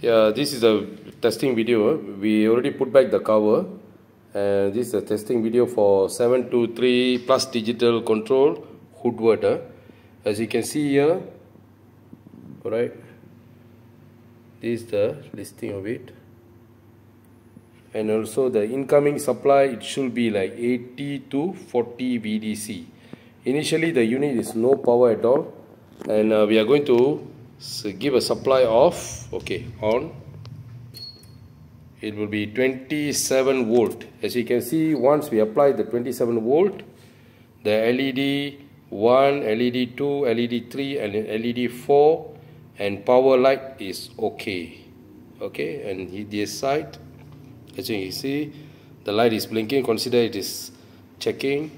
Yeah, this is a testing video. We already put back the cover, and this is a testing video for 723 plus digital control Woodward. As you can see here, alright, this is the listing of it, and also the incoming supply, it should be like 80 to 40 VDC. Initially the unit is no power at all, and we are going to give a supply of, okay, on. It will be 27 volt. As you can see, once we apply the 27 volt, the LED 1, LED 2, LED 3 and LED 4 and power light is okay. Okay, and this side, as you can see, the light is blinking. Consider it is checking.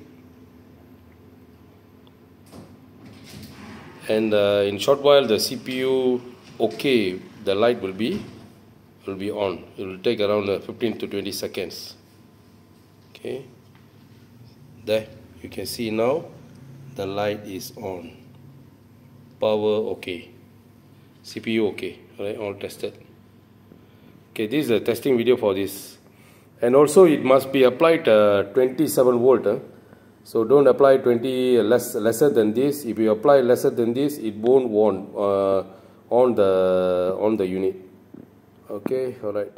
And in short while the CPU okay, the light will be on. It will take around 15 to 20 seconds. Okay, there you can see now the light is on, power okay, CPU okay. Alright, all tested. Okay, this is a testing video for this, and also it must be applied 27 volt. So don't apply 20 lesser than this. If you apply lesser than this, it won't on the unit. Okay, all right.